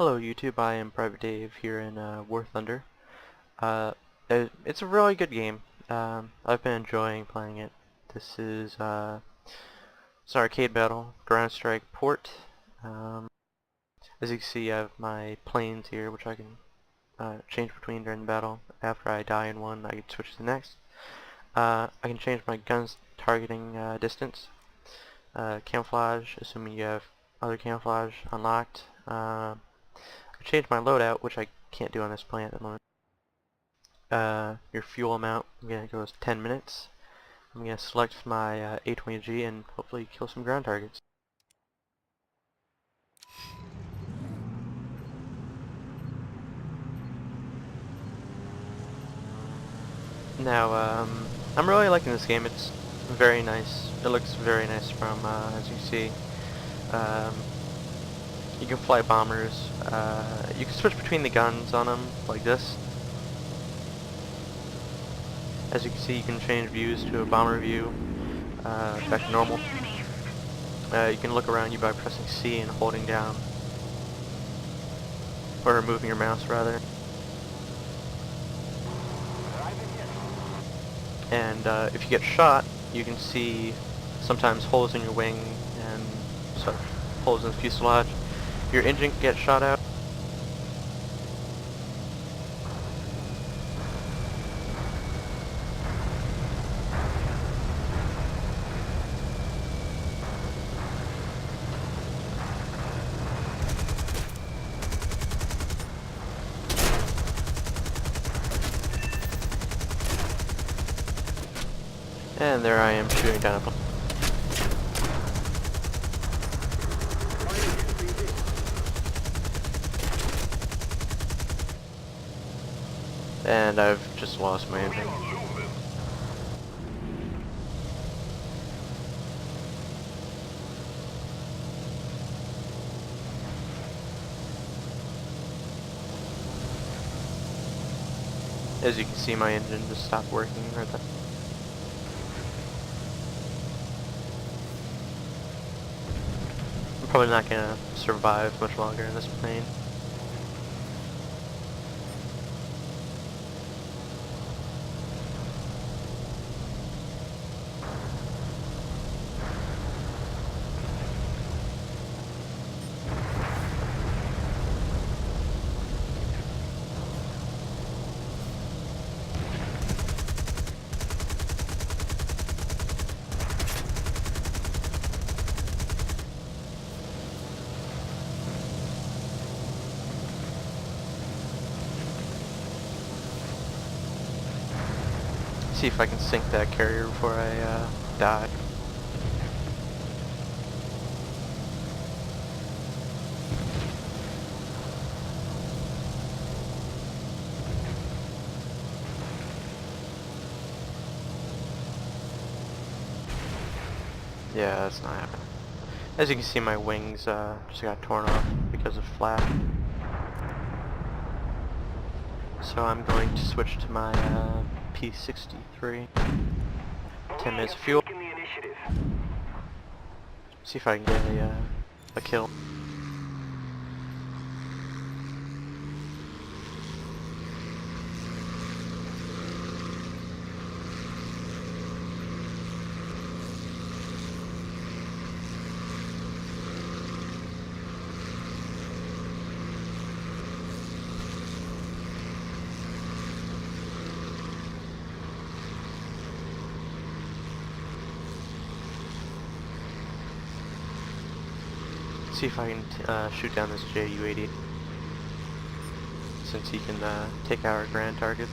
Hello YouTube, I am pvtdave here in War Thunder. It's a really good game. I've been enjoying playing it. This is it's an arcade battle, ground strike port. As you can see, I have my planes here, which I can change between during the battle. After I die in one, I can switch to the next. I can change my guns targeting distance. Camouflage, assuming you have other camouflage unlocked. I change my loadout, which I can't do on this plane at the moment. Your fuel amount, I'm going to go with 10 minutes. I'm going to select my A20G and hopefully kill some ground targets. Now, I'm really liking this game. It's very nice. It looks very nice from, as you see. You can fly bombers. You can switch between the guns on them, like this. As you can see, you can change views to a bomber view, back to normal. You can look around you by pressing C and holding down, or moving your mouse rather. And if you get shot, you can see sometimes holes in your wing and sort of holes in the fuselage. Your engine can get shot out. And there I am shooting down a plane. And I've just lost my engine. As you can see, my engine just stopped working right there. I'm probably not gonna survive much longer in this plane. See if I can sink that carrier before I die. Yeah, that's not happening. As you can see, my wings just got torn off because of flap. So I'm going to switch to my P63. 10 minutes of fuel. See if I can get a kill. See if I can shoot down this JU-80, since he can take our ground target.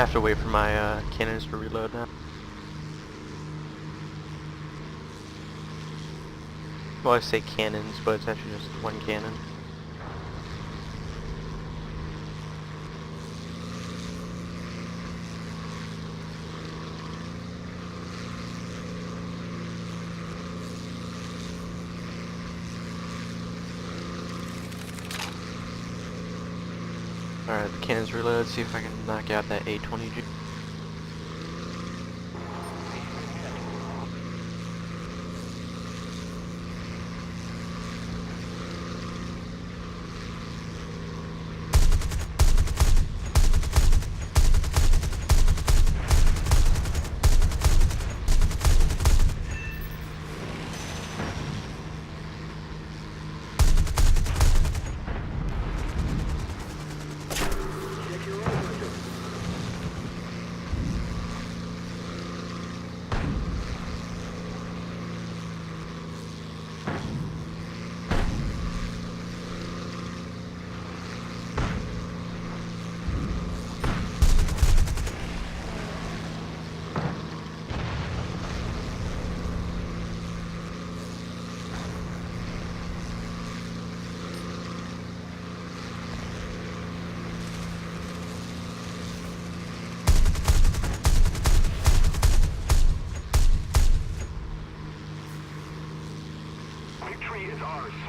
have to wait for my cannons to reload now. Well, I say cannons, but it's actually just one cannon. Alright, the cannons reload, see if I can knock out that A20G.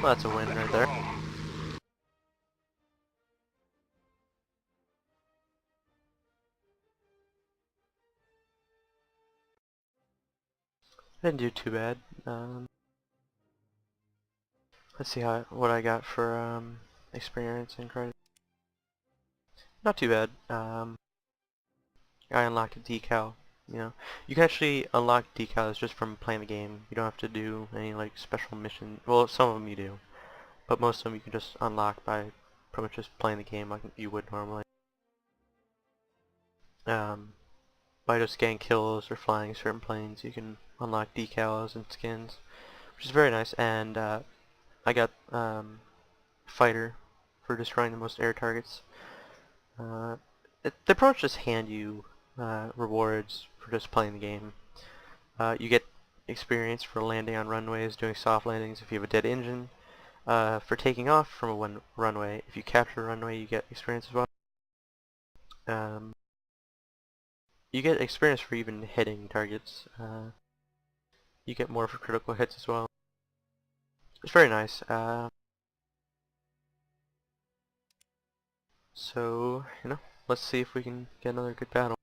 Well, that's a win right there. Didn't do too bad. Let's see what I got for experience and credit. Not too bad. I unlocked a decal. You know, you can actually unlock decals just from playing the game. You don't have to do any like special mission. Well, some of them you do, but most of them you can just unlock by pretty much just playing the game like you would normally. By just getting kills or flying certain planes, you can unlock decals and skins, which is very nice. And I got fighter for destroying the most air targets. They pretty much just hand you rewards for just playing the game. You get experience for landing on runways, doing soft landings if you have a dead engine. For taking off from a runway, if you capture a runway, you get experience as well. You get experience for even hitting targets. You get more for critical hits as well. It's very nice. So, you know, let's see if we can get another good battle.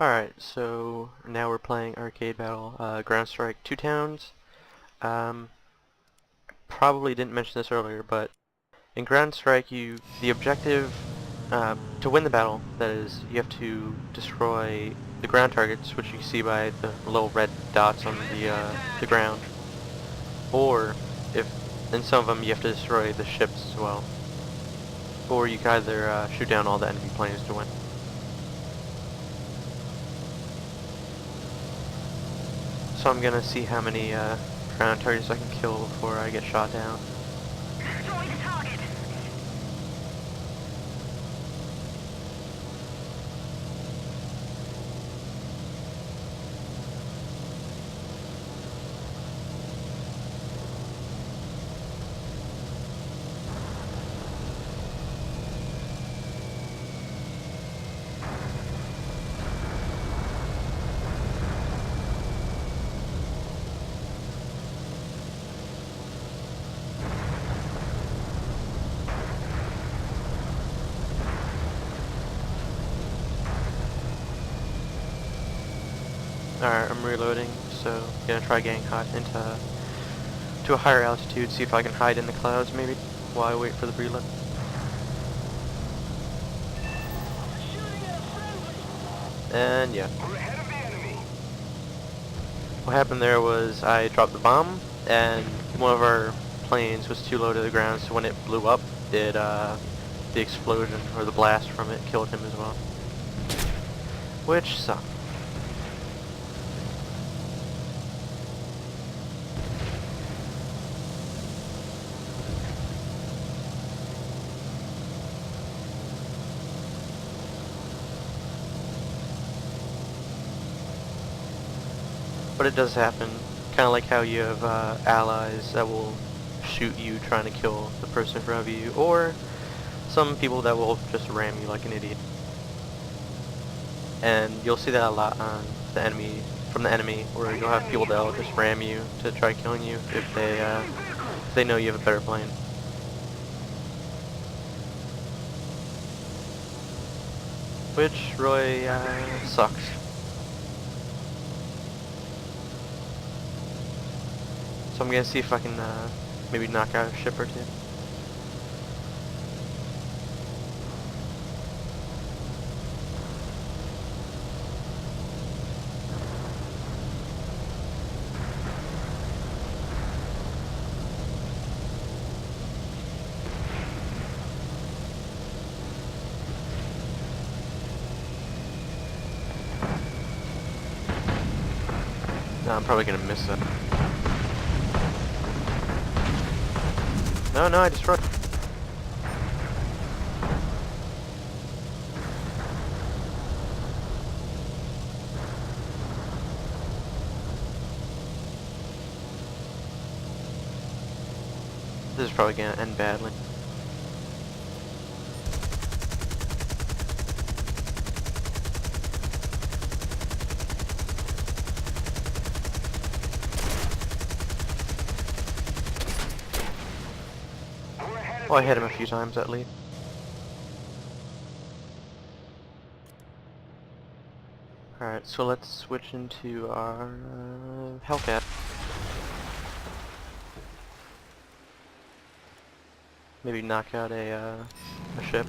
Alright, so now we're playing arcade battle, Ground Strike 2 Towns. Probably didn't mention this earlier, but in Ground Strike, the objective to win the battle, that is, you have to destroy the ground targets, which you can see by the little red dots on the ground. Or, in some of them, you have to destroy the ships as well. Or you can either shoot down all the enemy planes to win. So I'm gonna see how many ground targets I can kill before I get shot down. Destroy the target. Alright, I'm reloading, so I'm gonna try getting hot to a higher altitude, see if I can hide in the clouds maybe, while I wait for the reload. And yeah. What happened there was I dropped the bomb, and one of our planes was too low to the ground, so when it blew up, the explosion, or the blast from it, killed him as well. Which sucked. but it does happen. Kind of like how you have allies that will shoot you trying to kill the person in front of you, or some people that will just ram you like an idiot. And you'll see that a lot on the enemy, from the enemy, where you'll have people that'll just ram you to try killing you if they know you have a better plane. Which really sucks. So I'm gonna see if I can maybe knock out a ship or two. No, I'm probably gonna miss that. No, I destroyed. This is probably gonna end badly. Well, I hit him a few times at least. Alright, so let's switch into our Hellcat. Maybe knock out a ship.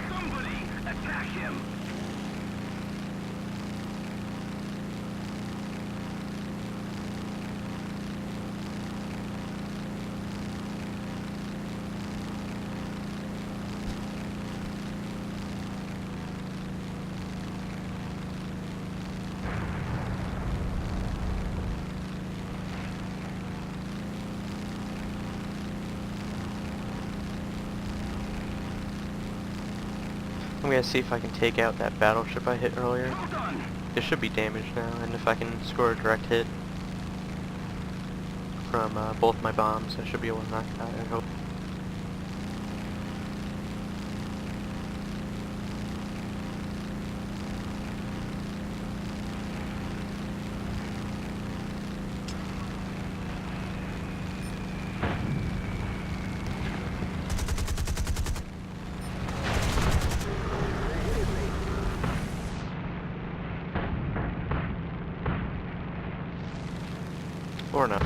Somebody attack him! I'm gonna see if I can take out that battleship I hit earlier. It should be damaged now, and if I can score a direct hit from both my bombs, I should be able to knock it out, I hope. Or not.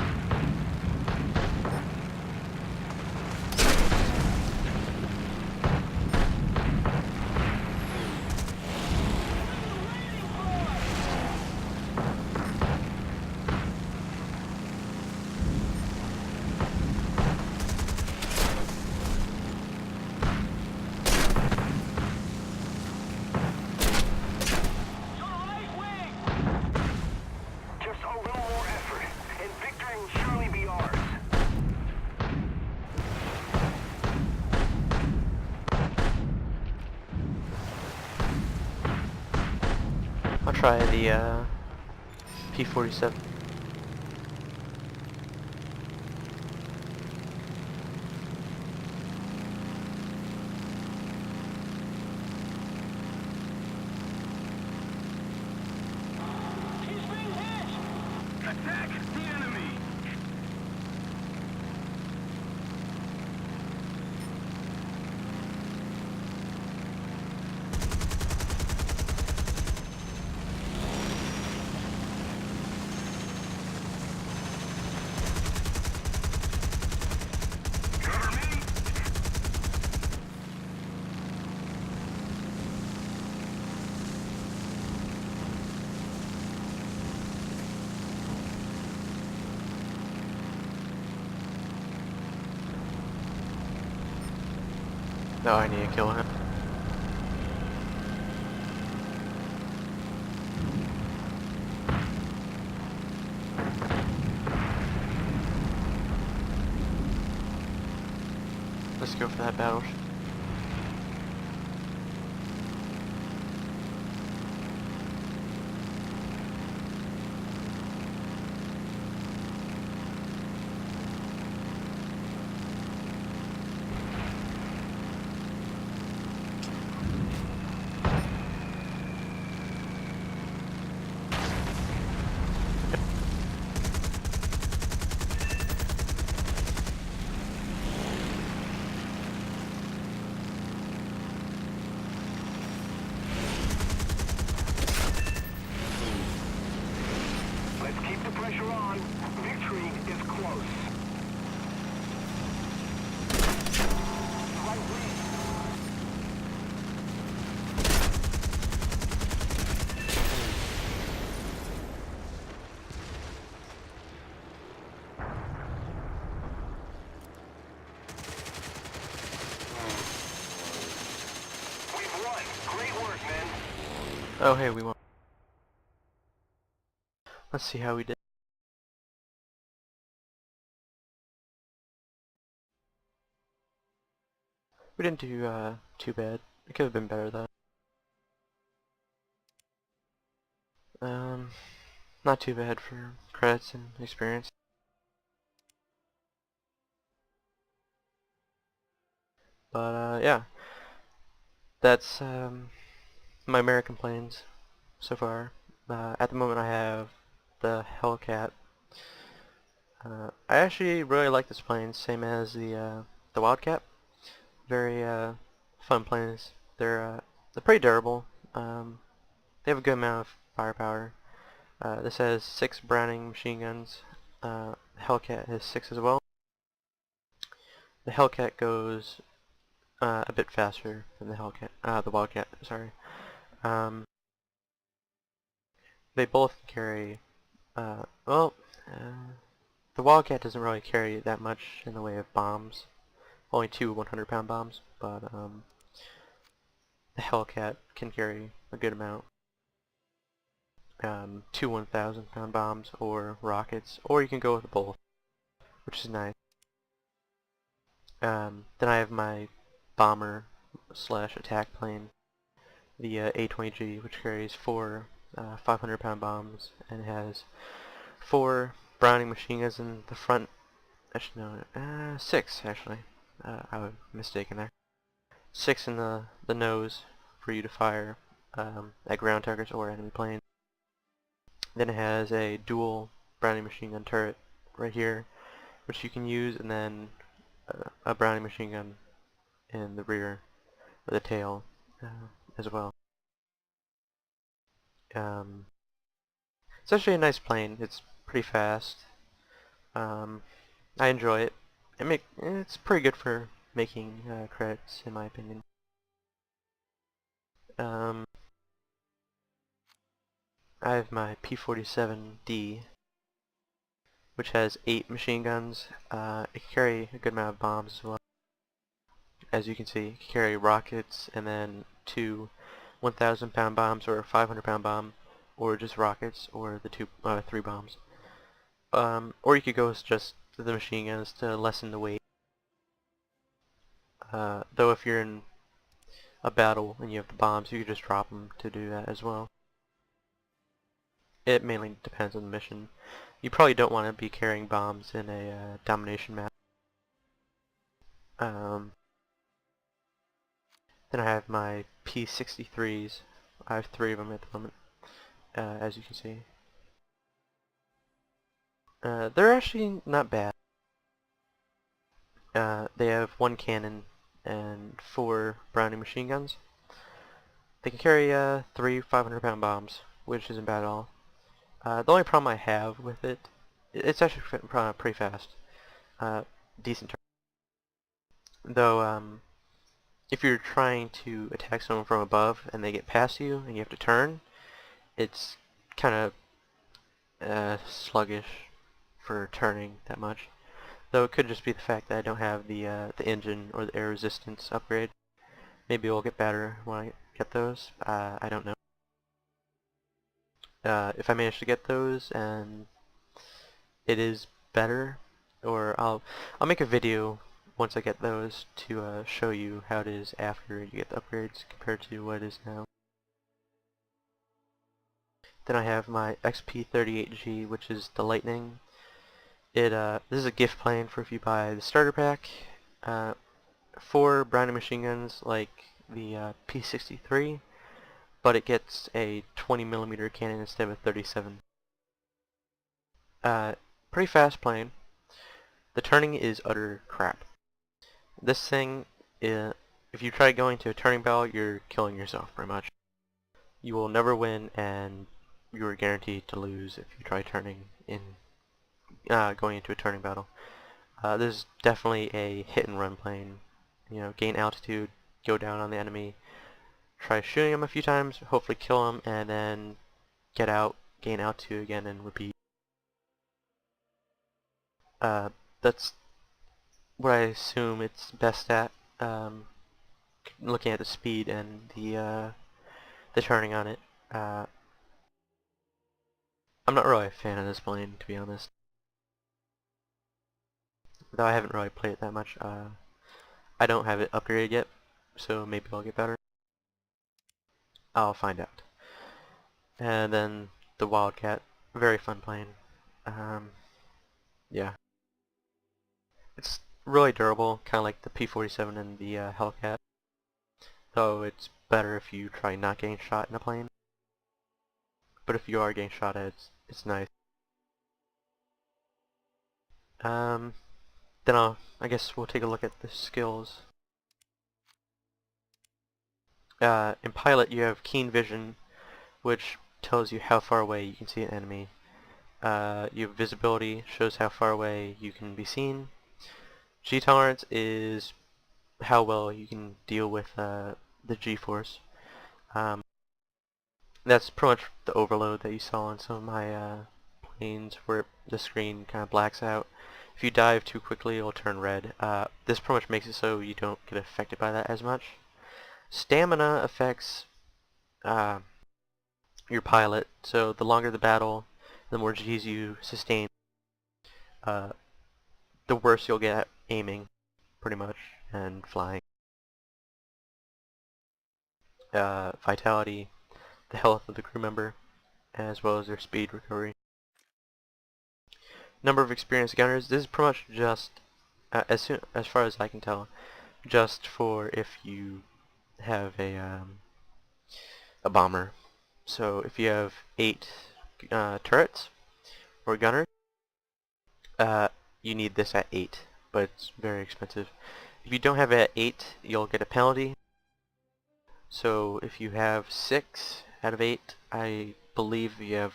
I'll try the P-47. Attack the enemy! Cover me! No, I need to kill him. Let's go for that battleship. Oh hey, we won. Let's see how we did. We didn't do too bad. It could have been better though. Um, Not too bad for credits and experience. But yeah, that's my American planes so far. At the moment I have the Hellcat. I actually really like this plane, same as the Wildcat. Very fun planes. They're pretty durable. They have a good amount of firepower. This has 6 Browning machine guns. Hellcat has 6 as well. The Hellcat goes a bit faster than the Wildcat. Sorry. Um, they both carry. Well, the Wildcat doesn't really carry that much in the way of bombs. Only 2 100-pound bombs, but the Hellcat can carry a good amount. 2 1,000-pound bombs or rockets, or you can go with both, which is nice. Then I have my bomber slash attack plane, the A-20G, which carries 4 500-pound bombs and has 4 Browning machine guns in the front. Actually, no, 6 actually. I was mistaken there. 6 in the nose for you to fire at ground targets or enemy planes. Then it has a dual Browning machine gun turret right here, which you can use, and then a Browning machine gun in the rear or the tail as well. It's actually a nice plane. It's pretty fast. I enjoy it. It's pretty good for making credits, in my opinion. Um, I have my P-47D, which has 8 machine guns. It can carry a good amount of bombs as well. As you can see, it can carry rockets and then 2 1,000-pound bombs or a 500-pound bomb, or just rockets, or the 3 bombs. Or you could go with just the machine guns to lessen the weight. Though if you're in a battle and you have the bombs, you could just drop them to do that as well. It mainly depends on the mission. You probably don't want to be carrying bombs in a domination map. Then I have my P-63s. I have 3 of them at the moment, as you can see. They're actually not bad. They have 1 cannon and 4 Browning machine guns. They can carry 3 500-pound bombs, which isn't bad at all. The only problem I have with it's actually pretty fast. Decent turn. Though, if you're trying to attack someone from above and they get past you and you have to turn, it's kind of sluggish for turning that much. Though it could just be the fact that I don't have the engine or the air resistance upgrade. Maybe it'll get better when I get those. I don't know. If I manage to get those and it is better, or I'll make a video once I get those to show you how it is after you get the upgrades compared to what it is now. Then I have my XP38G, which is the Lightning. This is a gift plane for if you buy the starter pack. 4 Browning machine guns like the P-63, but it gets a 20mm cannon instead of a 37. Pretty fast plane. The turning is utter crap. This thing, if you try going to a turning battle, you're killing yourself pretty much. You will never win, and you are guaranteed to lose if you try turning in going into a turning battle. This is definitely a hit and run plane. You know, gain altitude, go down on the enemy, try shooting them a few times, hopefully kill them, and then get out, gain altitude again, and repeat. That's what I assume it's best at. Looking at the speed and the turning on it. Uh, I'm not really a fan of this plane, to be honest. Though I haven't really played it that much. I don't have it upgraded yet, so maybe I'll get better. I'll find out. And then the Wildcat, very fun plane. Um, yeah, it's really durable, kind of like the P-47 and the Hellcat. Though it's better if you try not getting shot in a plane. But if you are getting shot at, it's nice. Um, then I guess we'll take a look at the skills. In Pilot, you have Keen Vision, which tells you how far away you can see an enemy. You have Visibility, shows how far away you can be seen. G-Tolerance is how well you can deal with the G-force. That's pretty much the overload that you saw on some of my planes where the screen kind of blacks out. If you dive too quickly, it'll turn red. This pretty much makes it so you don't get affected by that as much. Stamina affects your pilot, so the longer the battle, the more G's you sustain, uh, the worse you'll get at aiming, pretty much, and flying. Vitality, the health of the crew member, as well as their speed recovery. Number of experienced gunners, this is pretty much just, as far as I can tell, just for if you have a bomber. So if you have 8 turrets or gunners, you need this at 8, but it's very expensive. If you don't have it at 8, you'll get a penalty. So if you have 6 out of 8, I believe if you have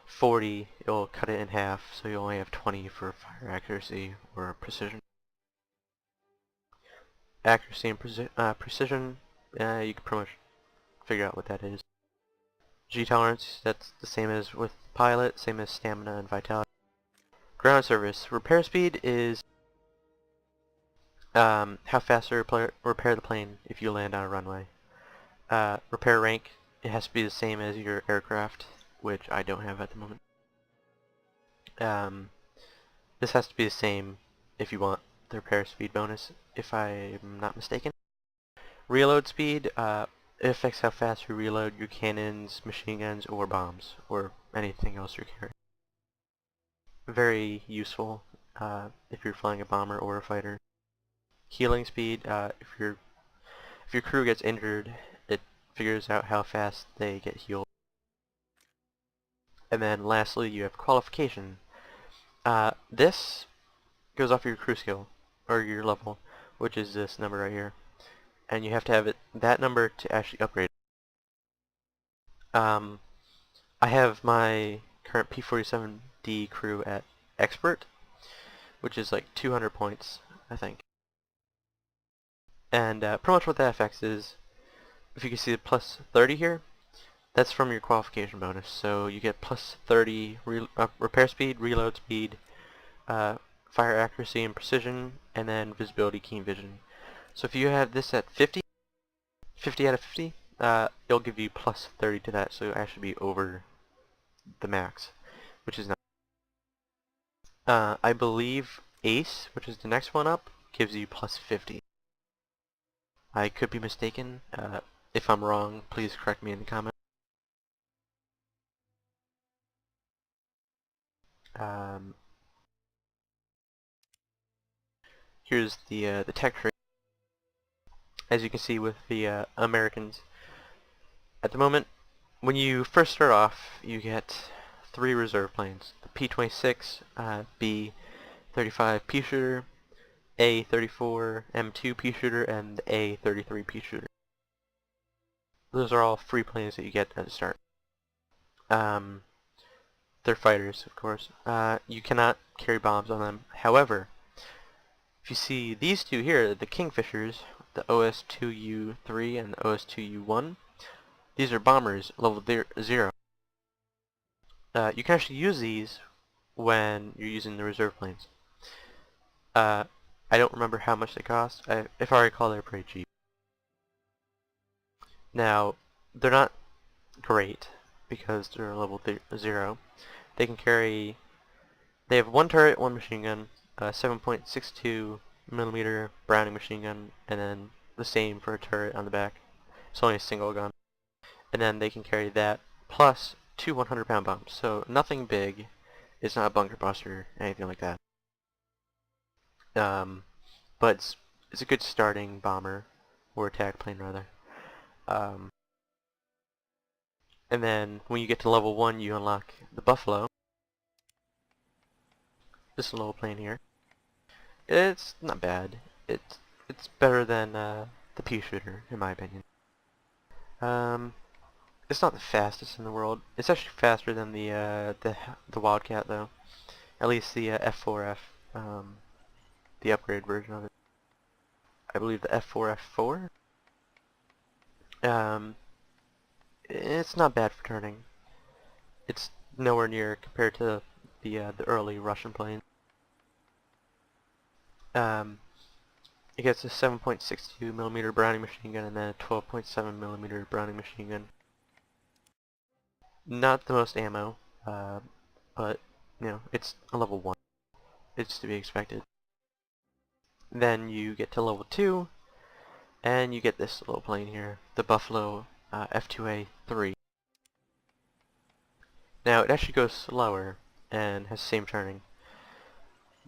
40, you'll cut it in half, so you only have 20 for fire accuracy or precision. Accuracy and precision, you can pretty much figure out what that is. G-tolerance, that's the same as with pilot, same as stamina and vitality. Ground service, repair speed is how fast to repair the plane if you land on a runway. Repair rank, it has to be the same as your aircraft, which I don't have at the moment. This has to be the same if you want the repair speed bonus, if I'm not mistaken. Reload speed, it affects how fast you reload your cannons, machine guns, or bombs, or anything else you're carrying. Very useful if you're flying a bomber or a fighter. Healing speed, if your crew gets injured, it figures out how fast they get healed. And then lastly, you have qualification. This goes off your crew skill, or your level, which is this number right here. And you have to have that number to actually upgrade. I have my current P-47D crew at Expert, which is like 200 points, I think. And pretty much what that affects is, if you can see the plus 30 here, that's from your qualification bonus. So you get plus 30 repair speed, reload speed, fire accuracy and precision, and then visibility, keen vision. So if you have this at 50 out of 50, it'll give you plus 30 to that, so you'll actually be over the max, which is nice. I believe Ace, which is the next one up, gives you plus 50. I could be mistaken. If I'm wrong, please correct me in the comments. Here's the tech tree. As you can see with the Americans, at the moment, when you first start off, you get 3 reserve planes: the P-26, B-35 pea shooter, A-34 M2 pea shooter, and the A-33 pea shooter. Those are all free planes that you get at the start. They're fighters, of course. You cannot carry bombs on them. However, if you see these two here, the Kingfishers, the OS-2U3 and the OS-2U1, these are bombers, level 0. You can actually use these when you're using the reserve planes. I don't remember how much they cost. If I recall, they're pretty cheap. Now, they're not great because they're level 0. They can carry. They have one turret, one machine gun, a 7.62 millimeter Browning machine gun, and then the same for a turret on the back. It's only a single gun, and then they can carry that plus two 100-pound bombs. So nothing big. It's not a bunker buster, anything like that. But it's a good starting bomber, or attack plane rather. Um, and then when you get to level 1, you unlock the Buffalo. This little plane here. It's not bad. It's better than the pea shooter, in my opinion. Um, it's not the fastest in the world. It's actually faster than the Wildcat though. At least the F4F, the upgrade version of it. I believe the F4F4. Um, it's not bad for turning. It's nowhere near compared to the early Russian planes. Um, it gets a 7.62 millimeter Browning machine gun and then a 12.7 millimeter Browning machine gun. Not the most ammo, but you know it's a level 1. It's to be expected. Then you get to level 2, and you get this little plane here, the Buffalo F2A3. Now it actually goes slower and has the same turning,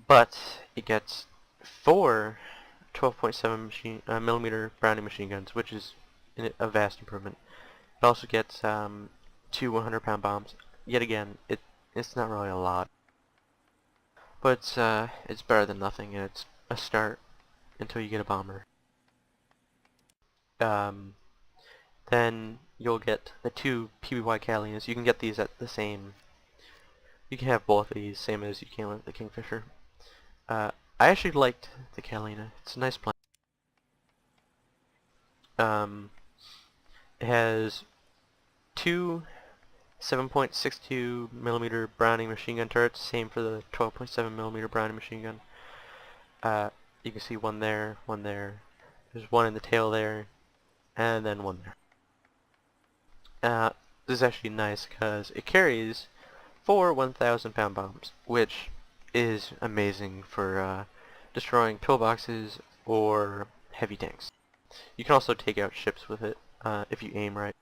but it gets 4 12.7 millimeter Browning machine guns, which is a vast improvement. It also gets 2 100-pound bombs. Yet again, it's not really a lot, but it's better than nothing, and it's a start until you get a bomber. Then you'll get the 2 PBY Calinas. You can get these at the same. You can have both of these, same as you can with the Kingfisher. I actually liked the Calina. It's a nice plane. It has 2 7.62 millimeter Browning machine gun turrets. Same for the 12.7 millimeter Browning machine gun. You can see one there, one there. There's one in the tail there, and then one there. This is actually nice because it carries 4 1,000-pound bombs, which is amazing for destroying pillboxes or heavy tanks. You can also take out ships with it if you aim right.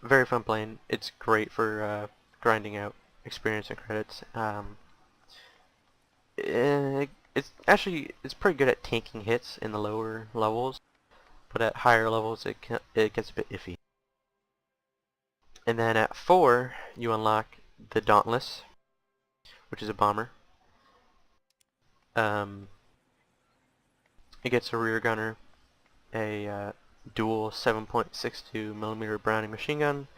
Very fun plane. It's great for grinding out experience and credits. It's pretty good at tanking hits in the lower levels, but at higher levels it gets a bit iffy. And then at 4 you unlock the Dauntless, which is a bomber. It gets a rear gunner, a dual 7.62 millimeter Browning machine gun,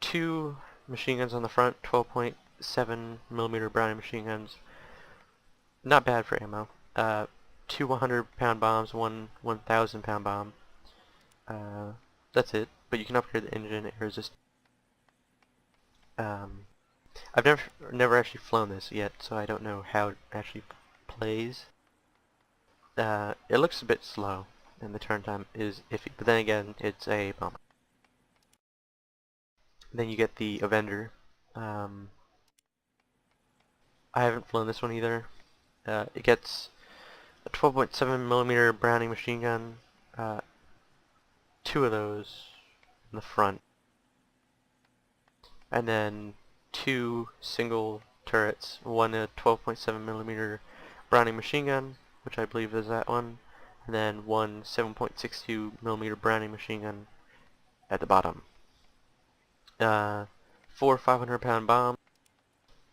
2 machine guns on the front, 12.7 millimeter Browning machine guns. Not bad for ammo. 2 100-pound bombs, one 1,000-pound bomb. That's it. But you can upgrade the engine, air resistance. I've never actually flown this yet, so I don't know how it actually plays. It looks a bit slow, and the turn time is iffy. But then again, it's a bomber. Then you get the Avenger. I haven't flown this one either. It gets a 12.7 millimeter Browning machine gun, 2 of those in the front, and then 2 single turrets, one a 12.7 millimeter Browning machine gun, which I believe is that one, and then one 7.62 millimeter Browning machine gun at the bottom. 4 500-pound bombs.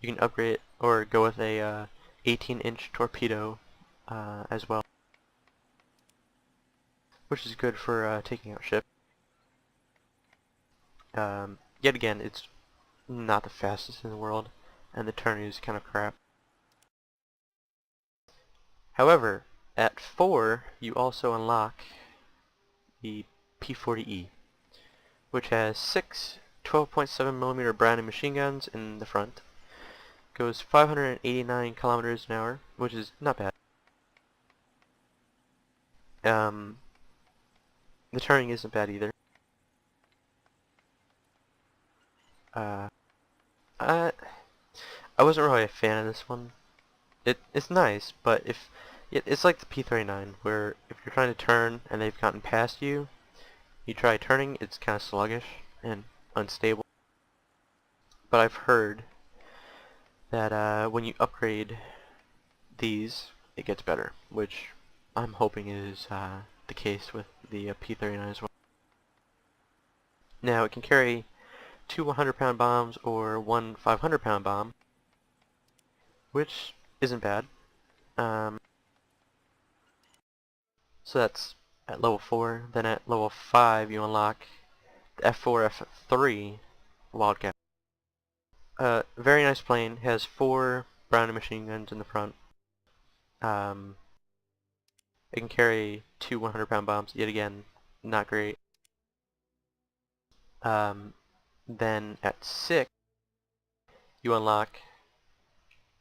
You can upgrade it or go with a 18-inch torpedo as well, which is good for taking out ships. Yet again, it's not the fastest in the world, and the turn is kind of crap. However, at 4, you also unlock the P40E, which has 6 12.7 millimeter Browning machine guns in the front. Goes 589 kilometers an hour, which is not bad. The turning isn't bad either. Uh, I I wasn't really a fan of this one. It's nice, but it's like the P39, where if you're trying to turn and they've gotten past you, you try turning, it's kind of sluggish and unstable. But I've heard that when you upgrade these, it gets better, which I'm hoping is the case with the P39 as well. Now it can carry two 100-pound bombs or one 500-pound bomb, which isn't bad. Um, so that's at level 4. Then at level 5 you unlock the F4, F3 Wildcat. Very nice plane. Has 4 Browning machine guns in the front. Um, it can carry two 100-pound bombs. Yet again, not great. Um, then at 6 you unlock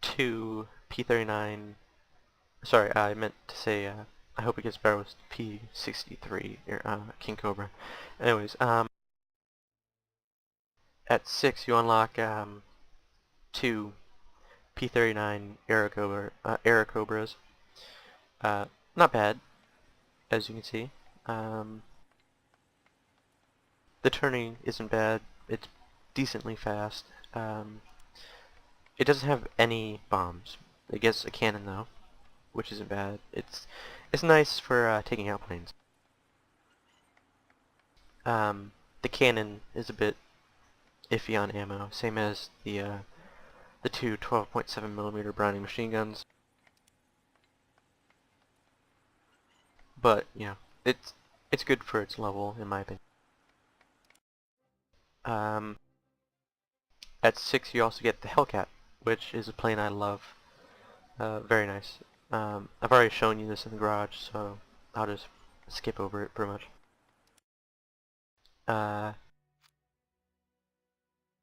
2 P39. Sorry, I meant to say, I hope it gets better with P63, King Cobra. Anyways, at 6 you unlock 2 P39 Air Cobras. Not bad, as you can see. The turning isn't bad. It's decently fast. It doesn't have any bombs. It gets a cannon though, which isn't bad. It's nice for taking out planes. The cannon is a bit iffy on ammo, same as the two 12.7mm Browning machine guns. But you know, it's good for its level in my opinion. Um, at 6 you also get the Hellcat, which is a plane I love. Very nice. I've already shown you this in the garage, so I'll just skip over it pretty much. Uh,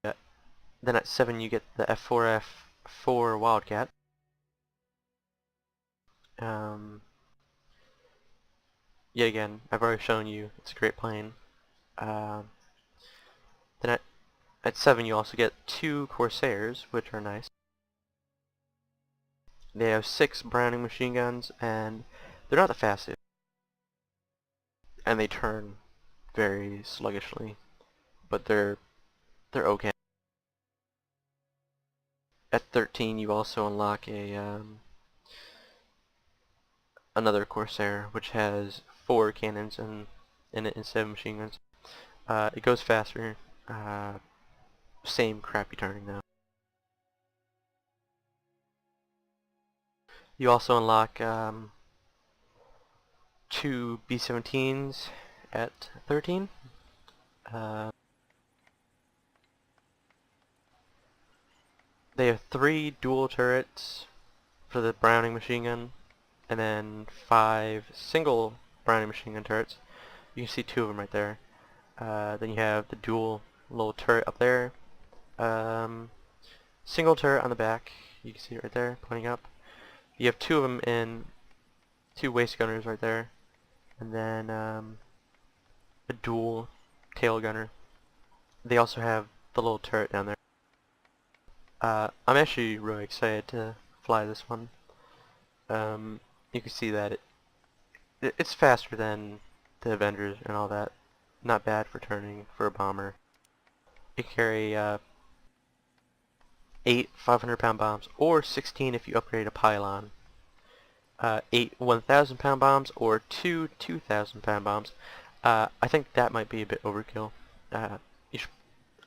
yeah. Then at 7 you get the F4F4 Wildcat. Um, Yet again, I've already shown you it's a great plane. Um, then at 7 you also get 2 Corsairs, which are nice. They have 6 Browning machine guns, and they're not the fastest. And they turn very sluggishly, but they're okay. At 13 you also unlock another Corsair, which has 4 cannons in it instead of machine guns. It goes faster. Same crappy turning though. You also unlock 2 B-17s at 13. Uh, they have 3 dual turrets for the Browning machine gun, and then 5 single Browning machine gun turrets. You can see 2 of them right there. Then you have the dual little turret up there. Single turret on the back. You can see it right there, pointing up. You have 2 of them in 2 waist gunners right there, and then a dual tail gunner. They also have the little turret down there. I'm actually really excited to fly this one. You can see that it's faster than the Avengers and all that. Not bad for turning for a bomber. You carry 8 500-pound bombs, or 16 if you upgrade a pylon. 8 1,000-pound bombs, or 2 2,000-pound bombs. I think that might be a bit overkill. Uh,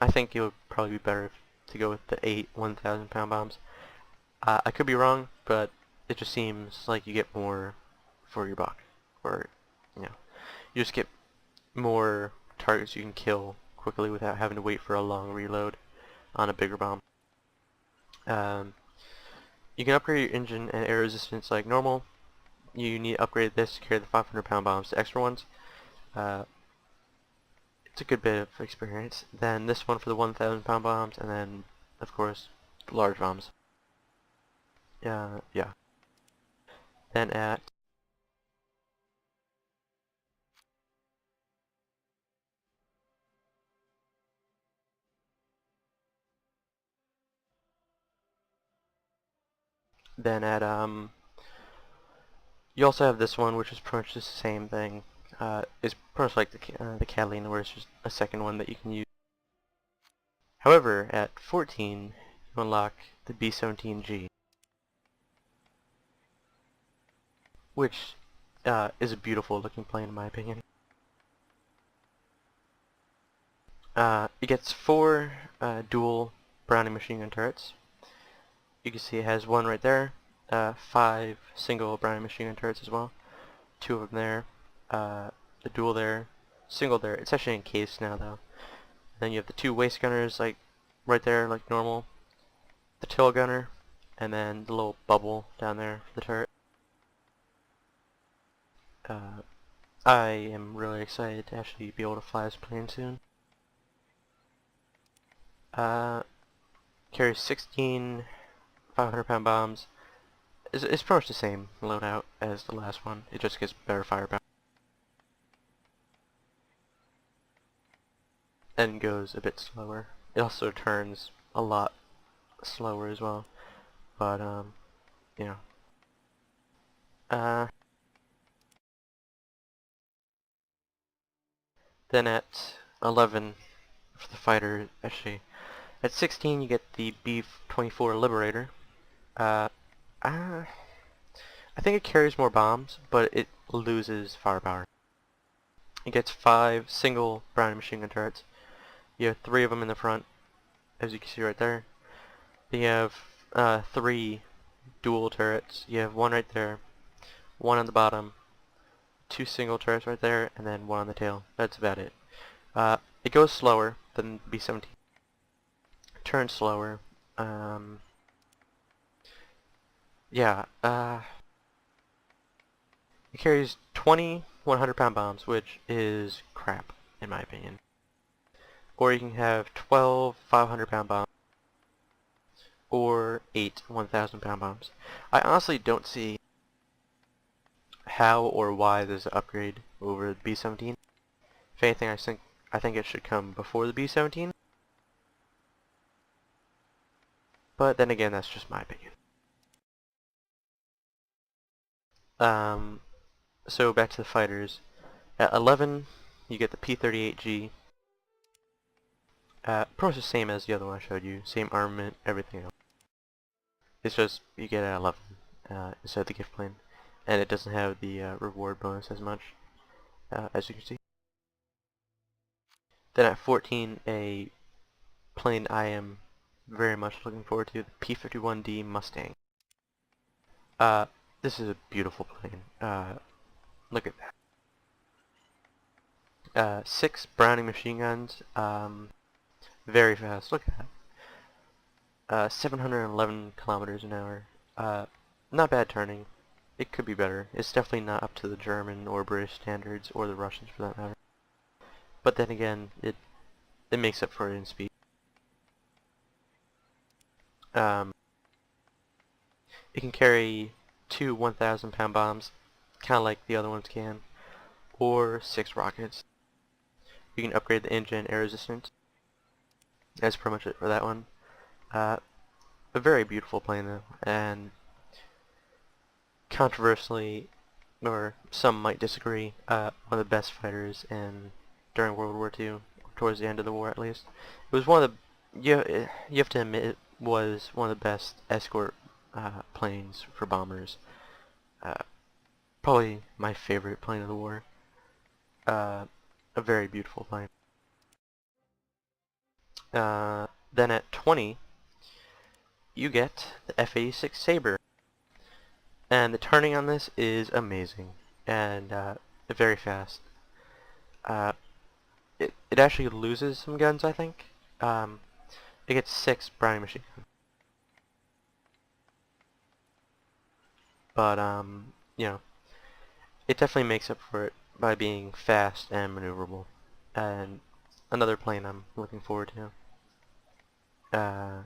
I think it would probably be better to go with the 8 1,000-pound bombs. I could be wrong, but it just seems like you get more for your buck. Or, you know, you just get more targets you can kill quickly without having to wait for a long reload on a bigger bomb. You can upgrade your engine and air resistance like normal. You need to upgrade this to carry the 500-pound bombs to extra ones. It's a good bit of experience. Then this one for the 1,000-pound bombs, and then, of course, the large bombs. Yeah. Then at Then at you also have this one, which is pretty much the same thing. It's pretty much like the Catalina, where it's just a second one that you can use. However, at 14, you unlock the B-17G, which is a beautiful looking plane in my opinion. It gets 4 dual Browning machine gun turrets. You can see it has one right there, 5 single Browning machine gun turrets as well, 2 of them there, the dual there, single there. It's actually encased now though. Then you have the 2 waist gunners like right there like normal, the tail gunner, and then the little bubble down there for the turret. I am really excited to actually be able to fly this plane soon. Carries 16 500-pound bombs. It's pretty much the same loadout as the last one. It just gets better firepower. And goes a bit slower. It also turns a lot slower as well. But, you know. Then at 11 for the fighter, actually, at 16 you get the B-24 Liberator. I think it carries more bombs, but it loses firepower. It gets 5 single Browning machine gun turrets. You have 3 of them in the front, as you can see right there. Then you have 3 dual turrets. You have 1 right there, 1 on the bottom, 2 single turrets right there, and then 1 on the tail. That's about it. It goes slower than B-17. Turns slower. Yeah, it carries 20 100-pound bombs, which is crap, in my opinion. Or you can have 12 500-pound bombs, or 8 1,000-pound bombs. I honestly don't see how or why there's an upgrade over the B-17. If anything, I think it should come before the B-17. But then again, that's just my opinion. So back to the fighters. At 11, you get the P-38G. Pretty much the same as the other one I showed you. Same armament, everything else. It's just you get it at 11 instead of the gift plane. And it doesn't have the reward bonus as much, as you can see. Then at 14, a plane I am very much looking forward to, the P-51D Mustang. This is a beautiful plane. Look at that. 6 Browning machine guns. Very fast. Look at that. 711 kilometers an hour. Not bad turning. It could be better. It's definitely not up to the German or British standards, or the Russians for that matter. But then again, it makes up for it in speed. It can carry 2 1,000-pound bombs, kind of like the other ones can, or 6 rockets. You can upgrade the engine air resistance. That's pretty much it for that one. A very beautiful plane though, and controversially, or some might disagree, one of the best fighters during World War II, towards the end of the war at least. It was one of the, you have to admit, it was one of the best escort planes for bombers. Probably my favorite plane of the war. A very beautiful plane. Then at 20, you get the F-86 Sabre. And the turning on this is amazing, and very fast. It actually loses some guns, I think. It gets 6 Browning machine guns. But, you know, it definitely makes up for it by being fast and maneuverable. And another plane I'm looking forward to.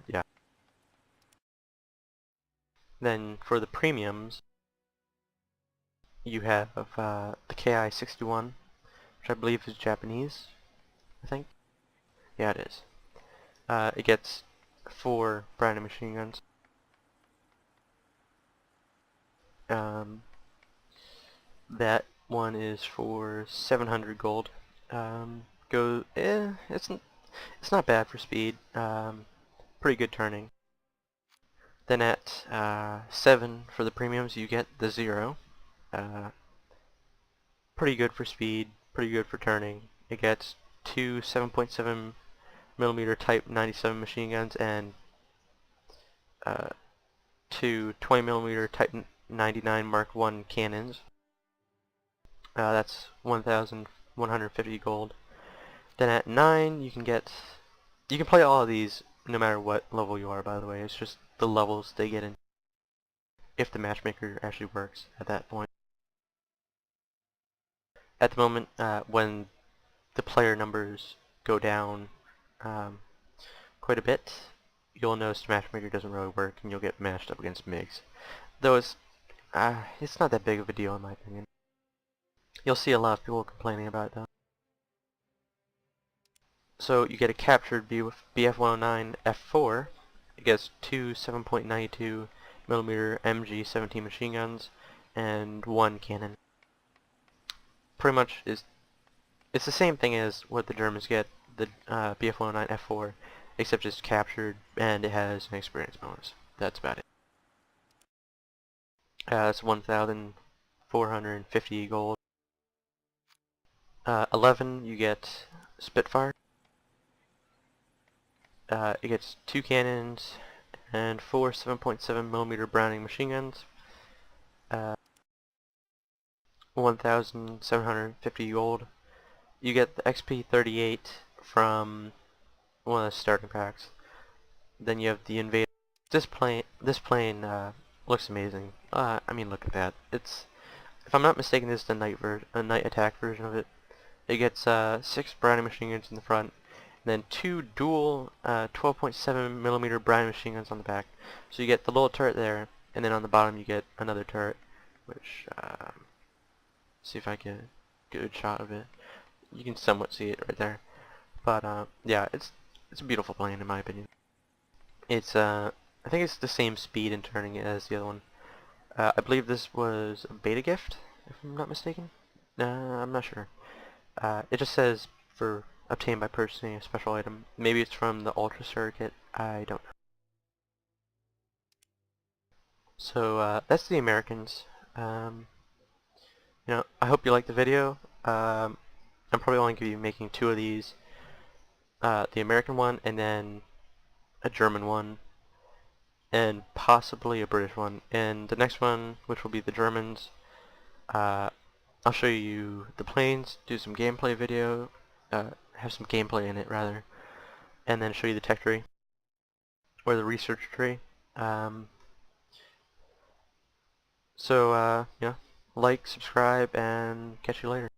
Yeah. Then for the premiums, you have the KI-61, which I believe is Japanese, I think. Yeah, it is. It gets 4 Browning machine guns. That one is for 700 gold. It's not bad for speed. Pretty good turning. Then at 7 for the premiums, you get the 0. Uh, Pretty good for speed, pretty good for turning. It gets two 7.7 millimeter Type 97 machine guns and uh, two 20 millimeter Type 99 Mark 1 cannons. That's 1,150 gold. Then at 9, you can play all of these no matter what level you are, by the way. It's just the levels they get in if the matchmaker actually works at that point. At the moment, when the player numbers go down quite a bit, you'll notice matchmaker doesn't really work and you'll get matched up against MiGs. Though it's not that big of a deal in my opinion. You'll see a lot of people complaining about it though. So you get a captured BF-109 F4. It gets two 7.92 millimeter MG-17 machine guns and one cannon. Pretty much it's the same thing as what the Germans get, the BF-109 F4, except it's captured and it has an experience bonus. That's about it. It's 1,450 gold. 11, you get Spitfire. It gets two cannons and four 7.7 millimeter Browning machine guns. 1,750 gold. You get the XP-38 from one of the starting packs. Then you have the Invader. This plane looks amazing. I mean, look at that. If I'm not mistaken, this is the night attack version of it. It gets 6 Browning machine guns in the front, and then two dual 12.7 millimeter Browning machine guns on the back. So you get the little turret there, and then on the bottom you get another turret, which see if I get a good shot of it. You can somewhat see it right there. But yeah, it's a beautiful plane in my opinion. It's I think it's the same speed and turning as the other one. I believe this was a beta gift, if I'm not mistaken. I'm not sure. It just says for obtained by purchasing a special item. Maybe it's from the Ultra Circuit. I don't know. So that's the Americans. I hope you liked the video. I'm probably only going to be making 2 of these. The American one and then a German one and possibly a British one. And the next one, which will be the Germans, I'll show you the planes, do some gameplay video, have some gameplay in it rather, and then show you the tech tree, or the research tree. So, like, subscribe, and catch you later.